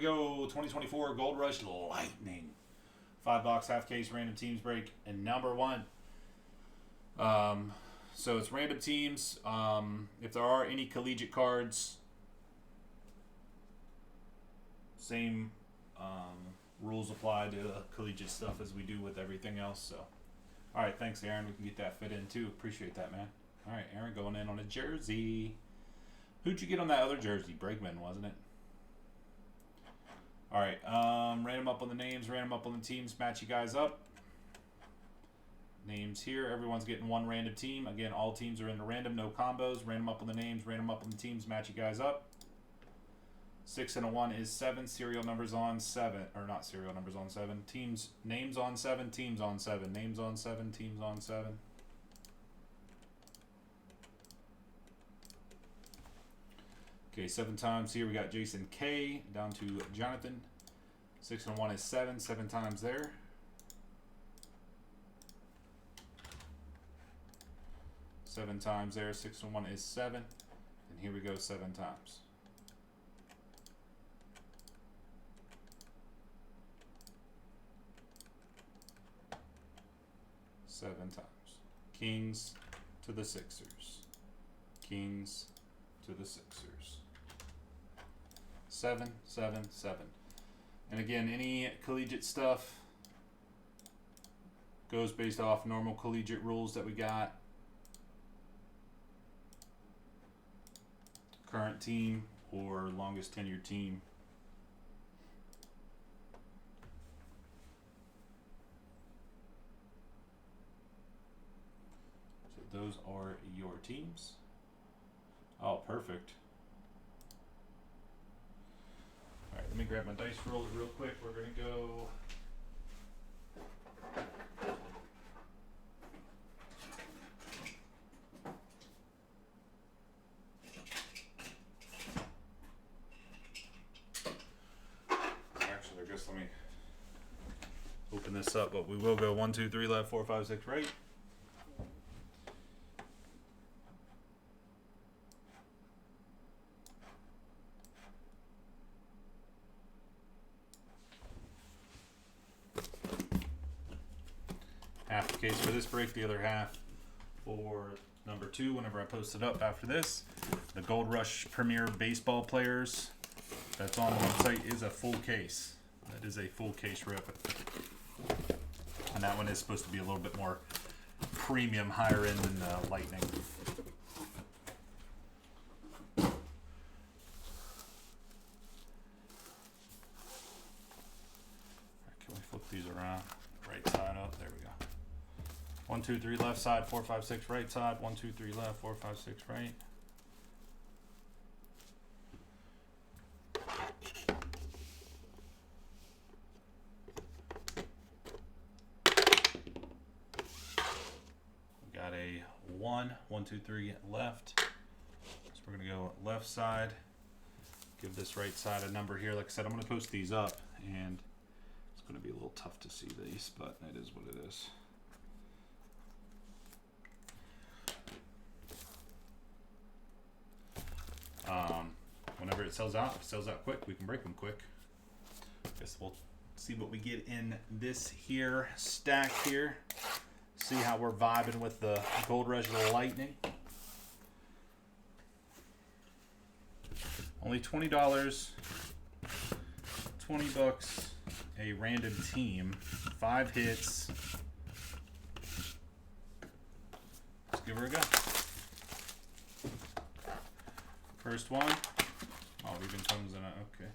go. 2024 Gold Rush Lightning. 5-box half case random teams break. And number 1. So it's random teams. If there are any collegiate cards, same rules apply to collegiate stuff as we do with everything else. So, all right, thanks, Aaron. We can get that fit in too. Appreciate that, man. All right, Aaron going in on a jersey. Who'd you get on that other jersey? Bregman, wasn't it? All right, random up on the names, random up on the teams. Match you guys up. Names here. Everyone's getting one random team. Again, all teams are in the random, no combos. Random up on the names, random up on the teams. Match you guys up. 6 and a 1 is 7. Serial numbers on 7. Or not serial numbers on 7. Teams, names on 7, teams on 7. Names on 7, teams on 7. Okay, 7 times here. We got Jason K down to Jonathan. 6 and a 1 is 7. 7 times there. Seven times there. 6 and 1 is 7. And here we go 7 times. 7 times. Kings to the Sixers. Kings to the Sixers. 7, 7, 7. And again, any collegiate stuff goes based off normal collegiate rules that we got. Current team or longest tenured team. So those are your teams. Oh, perfect. All right, let me grab my dice roller real quick. We're going to go. Actually, I guess let me open this up, but we will go 1, 2, 3 left, 4, 5, 6 right. Half the case for this break, the other half for number 2 whenever I post it up after this. The Gold Rush Premier Baseball Players that's on the website is a full case. That is a full case rip. And that one is supposed to be a little bit more premium, higher end than the Lightning. Can we flip these around? Right side up. There we go. 1, 2, 3 left side, 4, 5, 6 right side. 1, 2, 3 left, 4, 5, 6 right. We got a 1, 1, 2, 3 left. So we're gonna go left side. Give this right side a number here. Like I said, I'm gonna post these up, and it's gonna be a little tough to see these, but it is what it is. Whenever it sells out, if it sells out quick, we can break them quick. Guess we'll see what we get in this here stack here. See how we're vibing with the Gold Rush Lightning. Only $20, $20, a random team, 5 hits. Let's give her a go. First one. Oh, it even comes in a, okay.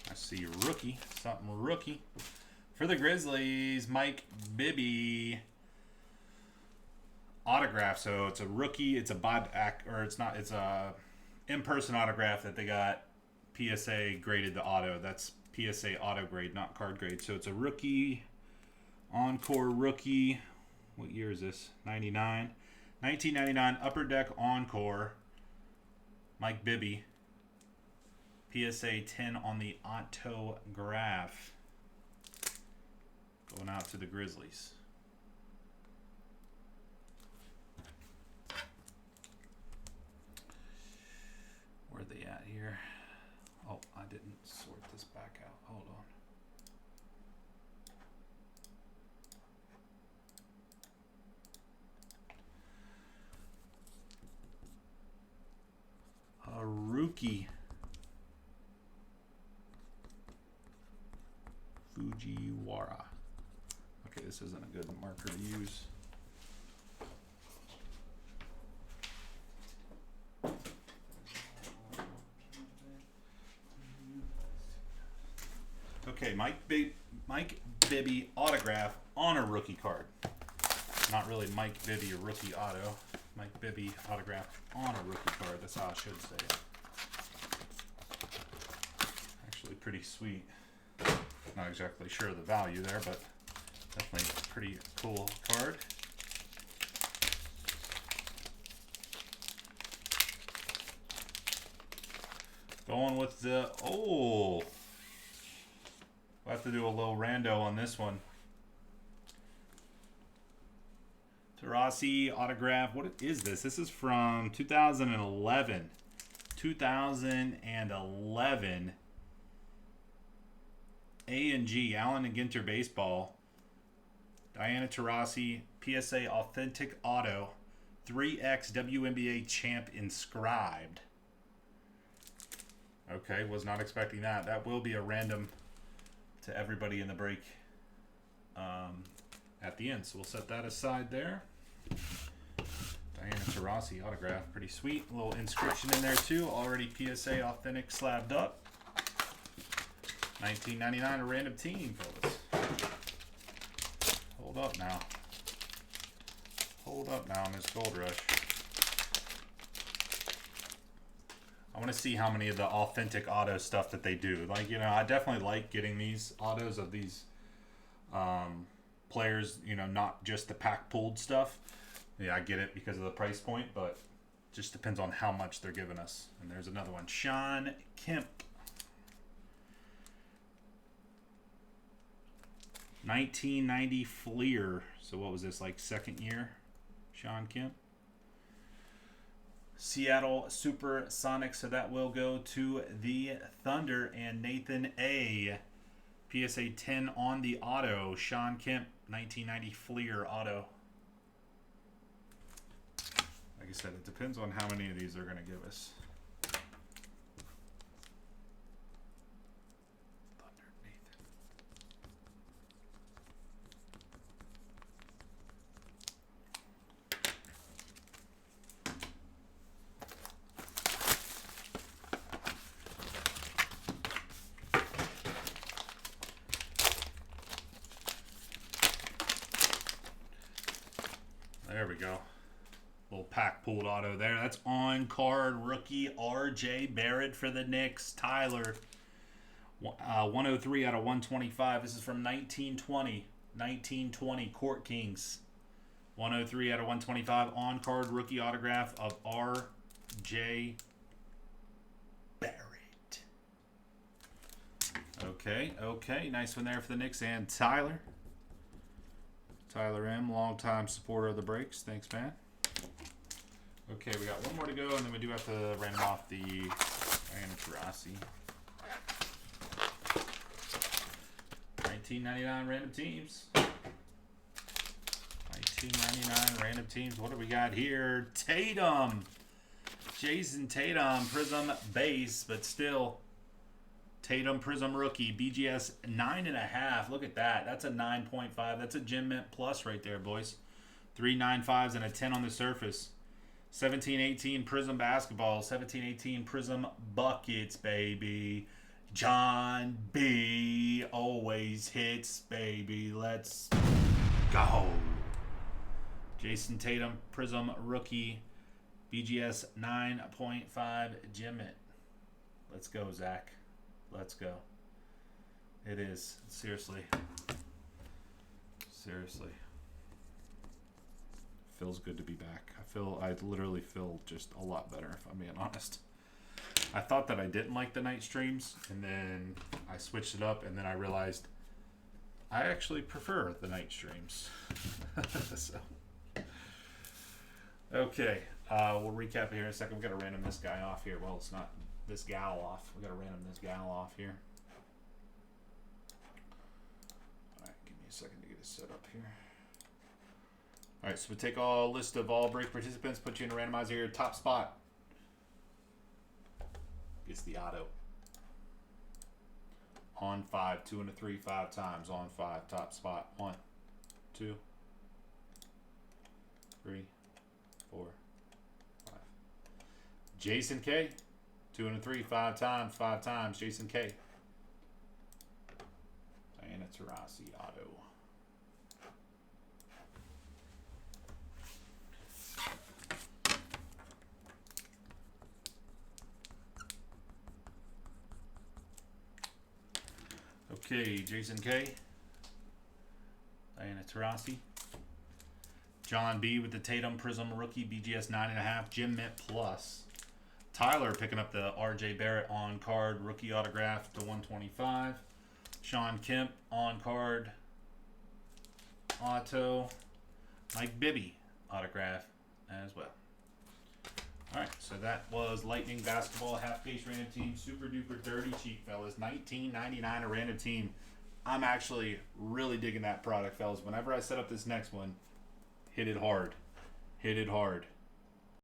I see rookie, something rookie. For the Grizzlies, Mike Bibby. Autograph, so it's a rookie, it's a buyback, or it's not, it's a in-person autograph that they got PSA graded the auto. That's PSA auto grade, not card grade. So it's a rookie, Encore rookie. What year is this? 99. 1999 Upper Deck Encore. Mike Bibby. PSA 10 on the autograph. Going out to the Grizzlies. Sort this back out. Hold on. Haruki Fujiwara. Okay, this isn't a good marker to use. Okay, Mike Bibby autograph on a rookie card. Not really Mike Bibby a rookie auto. Mike Bibby autograph on a rookie card. That's how I should say it. Actually pretty sweet. Not exactly sure of the value there, but definitely a pretty cool card. Going with the, oh, we'll have to do a little rando on this one. Tarasi autograph. What is this? This is from 2011. 2011. A&G, Allen and Ginter Baseball. Diana Taurasi, PSA Authentic Auto. 3X WNBA Champ inscribed. Okay, was not expecting that. That will be a random to everybody in the break at the end. So we'll set that aside there. Diana Taurasi autograph. Pretty sweet. A little inscription in there too. Already PSA Authentic slabbed up. 1999, a random team, fellas. Hold up now. Hold up now on this Gold Rush. I want to see how many of the authentic auto stuff that they do. Like, you know, I definitely like getting these autos of these players, you know, not just the pack pulled stuff. Yeah, I get it because of the price point, but just depends on how much they're giving us. And there's another one. Sean Kemp. 1990 Fleer. So what was this, like second year? Sean Kemp. Seattle Supersonics. So that will go to the Thunder and Nathan A. PSA 10 on the auto. Sean Kemp, 1990 Fleer auto. Like I said, it depends on how many of these they're going to give us. Thunder, Nathan. There we go. Little pack pulled auto there. That's on card rookie RJ Barrett for the Knicks. Tyler. 103 out of 125. This is from 1920. 1920 Court Kings. 103 out of 125 on card rookie autograph of RJ Barrett. Okay. Nice one there for the Knicks and Tyler. Tyler M, longtime supporter of the breaks. Thanks, man. Okay, we got one more to go, and then we do have to random off the Diana Taurasi. 1999 random teams. 1999 random teams. What do we got here? Tatum. Jason Tatum, Prism base, but still. Tatum Prism rookie, BGS 9.5. Look at that. That's a 9.5. That's a Gem Mint Plus right there, boys. 3 9.5s and a 10 on the surface. 17-18 Prism basketball. 17-18 Prism buckets, baby. John B. always hits, baby. Let's go. Jason Tatum Prism rookie, BGS 9.5 Gem Mint. Let's go, Zach. Let's go. It is. Seriously. Feels good to be back. I literally feel just a lot better, if I'm being honest. I thought that I didn't like the night streams, and then I switched it up, and then I realized I actually prefer the night streams. So, okay. We'll recap here in a second. We've got to random this guy off here. Well, it's not this gal off. We gotta random this gal off here. All right, give me a second to get it set up here. All right, so we take a list of all break participants, put you in a randomizer here. Top spot gets the auto. On 5, 2 and a 3, 5 times. On 5, top spot. 1, 2, 3, 4, 5. Jason K. 2 and a 3, 5 times. 5 times. Jason K. Diana Taurasi auto. Okay, Jason K. Diana Taurasi. John B with the Tatum Prism rookie BGS 9.5 Gem Mint Plus. Tyler picking up the RJ Barrett on card rookie autograph to 125. Sean Kemp on card auto. Mike Bibby autograph as well. Alright, so that was Lightning Basketball half-case random team. Super duper dirty cheap, fellas. $19.99 a random team. I'm actually really digging that product, fellas. Whenever I set up this next one, hit it hard. Hit it hard.